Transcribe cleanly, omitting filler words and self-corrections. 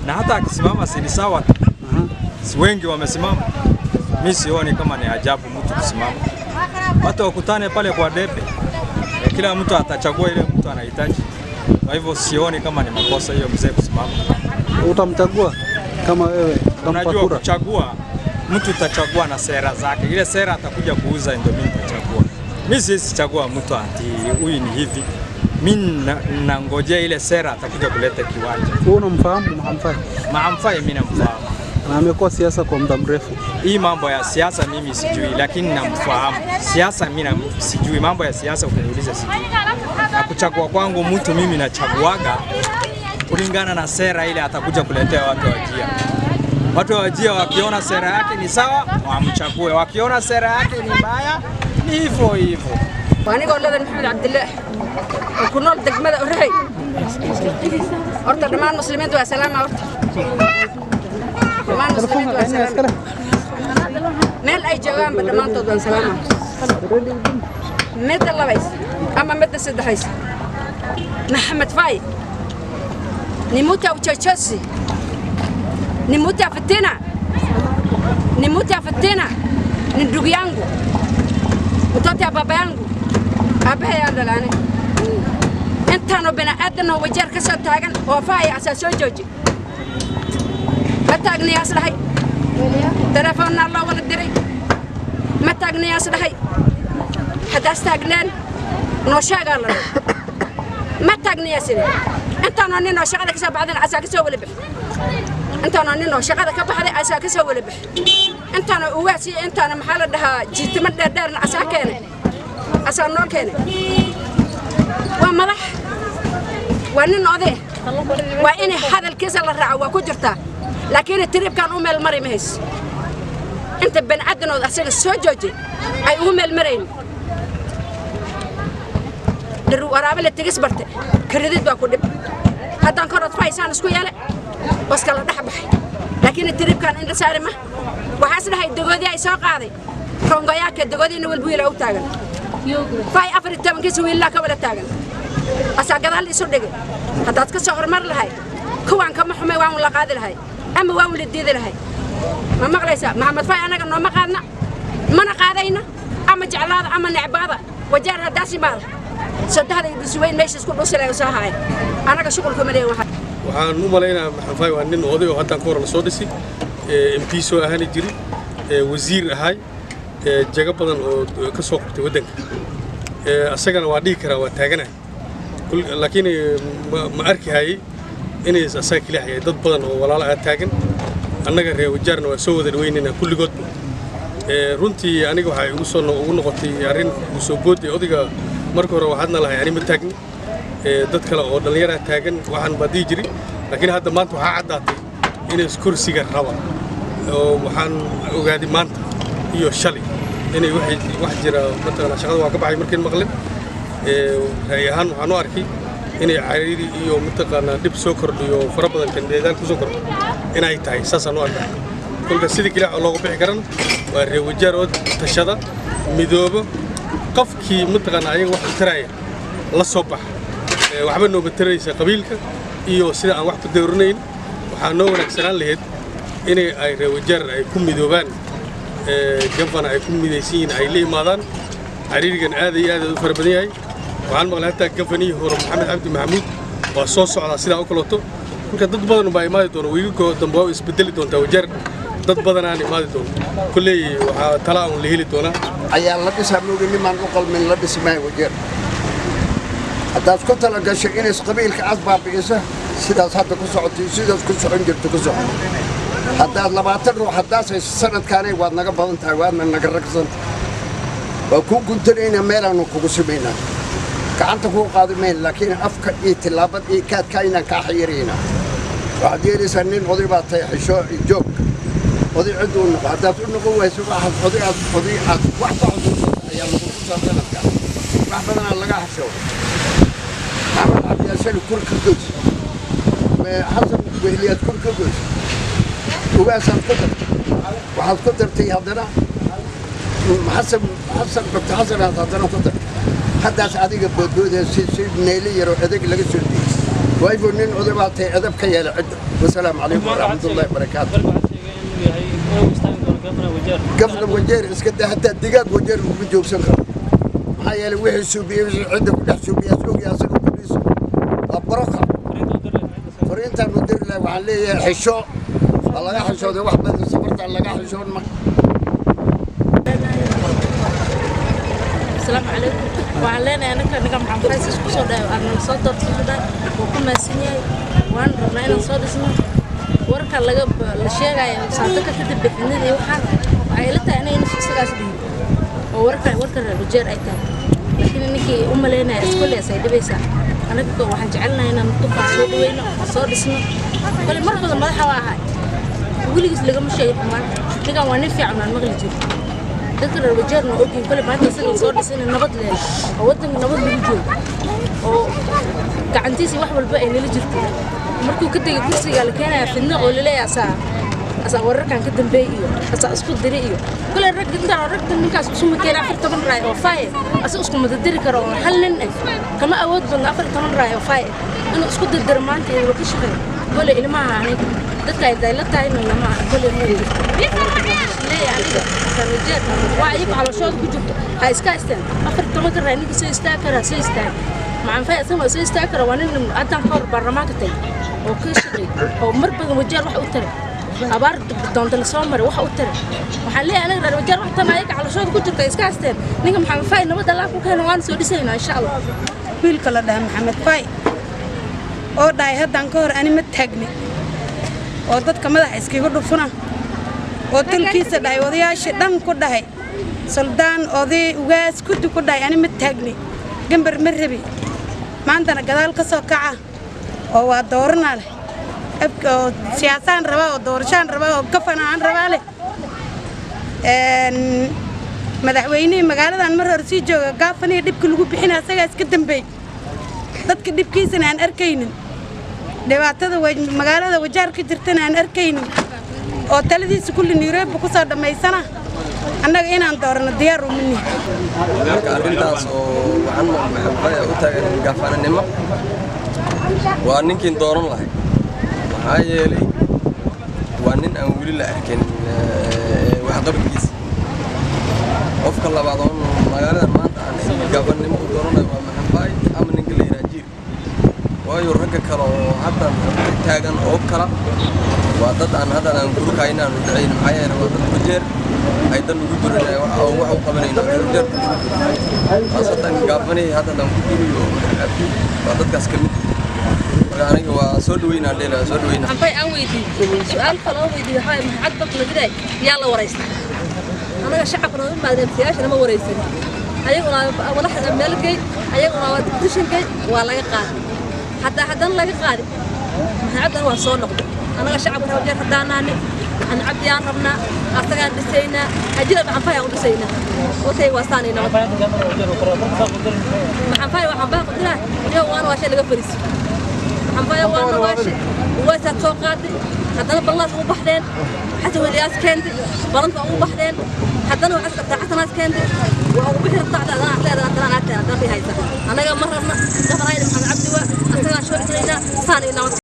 na hata akisimama si sawa. Si wengi wamesimama. Mimi sioni kama ni ajabu mtu kusimama. Watu wakutane pale kwa debe. Kila mtu atachagua ile mtu anahitaji. Kwa hivyo sioni kama ni makosa hiyo mzee kusimama. Utamchagua kama wewe? Unajua kuchagua mtu utachagua na sera zake. Ile sera atakuja kuuza ndio mimi nitachagua. Mimi sichagua mtu ati huyu ni hivi. Mimi nangojea ile sera atakuja kuleta kiwanja. Wewe unamfahamu Mahamfai? Mahamfai mimi namfahamu. Na amekuwa siasa kwa muda mrefu. Hii mambo ya siasa mimi sijui, lakini namfahamu. Siasa mimi sijui, mambo ya siasa ukiniuliza sijui. Na kuchagua kwangu mtu mimi nachaguaga kulingana na sera ile atakuja kuletea watu wajia. Watu wajia wakiona sera yake ni sawa, wamchague. Wakiona sera yake ni mbaya, ni hivyo hivyo. Aniga Olada Maxamed Abdillah ku nool degmada Uray. Horta dhamaan muslimiintu waa salaam horta. Dhamaan muslimiintu waa salaam. Meel ay joogaan dhamaantood waa salaam. Mid labays ama mid saddexays. Maxamed Fay. Nimuta uchachosi. Nimuta fitina. Nimuta fitina. Ni ndugu yangu. Mtoto wa baba yangu. Abahay andalane. Intano bina adna wajar ka soo taagan oo faay asaaso jooji. Ma taagni aslahay. Telefoon Allah wala diray. Ma taagni aslahay. Hada staagnan no shaqala. Ma taagni asine. Intano nino shaqada ka soo baxdan asaga soo wala bix. Intano nino shaqada ka baxday asaga soo wala bix. Intano uwaasi intano maxaa la dhahaa jiitama dheerna asaakeen. أصلاً نوكينه ومضح وننقضيه وإني هذا الكيس اللي رعوا وكجرته لكن التريب كان أم المري مهس أنت بن عدنا وأصير السوجوجي أي أم المرين الورابة اللي تجس برته كرديت بأكل هذا كرت فايسان سكويا لا بس كلا نحبه لكن التريب كان عند سارمة وحاسن هاي الدجودي أي ساق هذه كونغياك الدجودي إنه البويل أو تاجن فاي أفرد تمن كسوي الله كبر تاجن أساقط هاللي صدقه هذا تكسر مر لهاي كوان كم حمي وان ولا قادر هاي أما وان للديد لهاي ما مغليسا محمد فاي أنا كنا ما قادنا ما نقادينا أما جعل هذا أما نعبادة وجار هداسي مال صد هذا يسوين ليش يسكت وصل يسوي هاي أنا كشغل كمري واحد waxaan u maleynaa maxaan fay waa nin oday oo hadda koor la soo dhisay MP soo ahaan jiray wasiir ahay jaga badan oo ka soo qabtay wadanka asagana waa dhigi karaa waa taaganahay laakiin ma arki hayay inay asaga kaliya dad badan oo walaalo ah taagan annaga reer wajaarna waa soo wada dhaweynayna kulligood runtii aniga waxa ugu noqotay arrin soo bood odayga markii hore waxaadna lahay arrin taagni dad kale oo dhalinyaro taagan waxaan badii jiray laakiin hadda maanta waxa cadaatay inay kursiga raba oo waxaan ogaaday maanta iyo shalay inay wax jira matala shaqada waa ka baxay markii maqlin rayahan waxaan u arkay inay cariiri iyo mataqaana dib soo kordhiyo fara badan kan deegaan ku soo kordhiyo inay tahay saasaan u arkay kulka sidii kale looga bixi karan waa reer wajaar oo tashada midoobo qofkii mataqaana ayaga wax taraya la soo bax waxba noo bataraysa qabiilka iyo sida aan wax ku dawranayn waxa noo wanaagsanaan lahayd inay ay reer wajaar ay ku midoobaan gabana ay ku midaysiin ay leeyimaadaan xiriirkan aad iyo aad u fara badan yahay waxaan maqlay hatta gabanihi hore Maxamed Abdi Mahmoud waa soo socda sida uu kaloto marka dad badan baa imaadi doona wiilkoo dambe oo isbedeli doonta wajaar dad badan aan imaadi doona kulay waxa tala aan la heli doona ayaa la dhisaamay niman u qalmin la dhismay wajaar haddaad ku tala gashay inay qabiilka asbaabiisa sidaas hadda ku socotay sidaas ku socon jirto ku socon haddaad 20 ruux haddaasay sanadkaanay waad naga badan tahay waadna naga ragsan waa ku guntanayna meel aanu kugu sameynaa gacanta ku qaadimeen laakiin afka iyo tilaabad iyo kaadka inaan ka xiriirina waxaad yeelaysaa nin oday baa tahay xisho joog oday cid uu noqdo haddaad u noqon wayso waxaad oday aad wax ka cusub ayaa lagu sanadka wax badan laga xisho عمل عبد الشل كل كدوس حسب وهليات كل كدوس وباس القدر وحال قدر تي هذنا حسب دكتور حسن هذنا قدر حتى سعديك بدود سي نيلي يروح هذيك لقى سودي وايفونين أدبات أدب كيال عدة والسلام عليكم ورحمة الله وبركاته. قفل وجير اسكت حتى الدقاق وجير وجوب سنخر. هاي اللي وحي سوبيا عندك كل سوبيا سوق يا سوق بوليس. أبرقة. فرينت المدير له وعليه حشو. والله يا حشو ده واحد بس صبرت على لقى حشو ما. السلام عليكم. وعلينا أنا كنا مع فايز كوسودا أنا صدر كوسودا وكنا سنيا وأنا ربنا صادق سنيا ورك اللي الشيء جاي صادق كده بفني وحنا عائلتي أنا نفس الشيء دي ورك الرجال أيتام لكن إنك لنا كل يا سيدي بيسا أنا كنت واحد جعلنا هنا نطبع صوت وين صادق سنيا كل مرة بدل ما حواها يقول لي لقى مش شيء كمان لقى ونفع من المغلي ذكر الرجال نقولين كل ما تنسى صور سنة النبض له أودن النبض للجود أو كعنتيسي واحد الباقي اللي جرتي مركو كده يبصي قال كان في النقل ولا لا يا أسا ورك عن كده بيئيو أسا أسكت دريئيو كل الرك ده الرك ده منك أسمه كان آخر 8 راي أو فايد أسا أسكت متدري كرا حلنا كما أود بن آخر 8 راي أو فايد أنا أسكت الدرمانتي وكيش غير كل اللي ما عني ده كايد لا تاين ولا ما كل اللي ليه يعني الرجال وعيب على شوط كجبت هاي سكاستن آخر 8 راي نيجي سيستاكر مع فايد ثم سيستاكر وأنا أدم حر برا كتير وكيش غير أو مربى الرجال واحد أكتر أبار دونت السمر واحد أكتر وحلي أنا الرجال واحد تنايك على شوط كجبت سكاستن نيجي محمد فايد نبض الله كوكان وان سودي سينا إن شاء الله ويل كلا ده محمد فايد oo dhaay hadan ka hor ani ma taagni oo dadka madax iskiga dhufuna oo talkiisa dhaay wadayaasha dhan ku dhahay saldaan oday ugaas ku dhaay ani ma taagni gambar ma rabi maantana gadaal ka soo kaca oo waa dooranaa leh abka siyaasan raba oo doorashaan raba oo kafanaan raba leh madaxweynaha magaaladan mar hore sii jooga gaafaniga dibka lagu bixinaa asaga iska dambeey dadka dibkiisana aan arkaynin dhibaatada magaalada wajaar ka jirtana aan arkaynin oo taladiisa kulli Nairobi ku soo dhameysana annaga inaan doorano diyaar u minni marka arintaas oo waxaan maxay u taagan gaafananimo waa ninkiin dooran lahay maxaa yeelay waa nin aan weli la arkin wax qabkiisa qofka labaad oo magaalada maanta aan gaafananimo u dooranayo waa maxay ama ninka la yiraahdo waayo ragga kale oo hadda taagan oo kala waa dad aan hadda aan gurka inaan duceyn maxay yeelay waa dad wajeer ay dan ugu durinay wax u qabanayno wajeer asadan gaafani hadda aan ku duriyo waa dadkaas kamid aniga waa soo dhaweynaa leela soo dhaweynaa waxay aan weydiiyay su'aal kale oo weydiiyay waxa ma xad baqla diray yaa la wareystay anaga shacabna ma maadamtiyaasha ma wareysan ayaguna wala xad meelkay ayaguna waa dishinkay waa laga qaaday حتى حدنا لقى قاري حدنا وصلنا أنا شعبنا وجر حداناني أنا عبيان ربنا أستغل دسينا أجينا بحنفايا ودسينا وتي وصاني نوع بحنفايا وحنفايا قدنا يوم وأنا واشي لقى فريس بحنفايا وأنا واشي وواسع توقاتي حدنا بالله مو بحدين حتى ولياس كندي بلنت مو بحدين حدنا حتى ناس كندي وبحر طلعت أنا في هاي أنا مرة قفنا محمد عبدي وأستغل شو صاني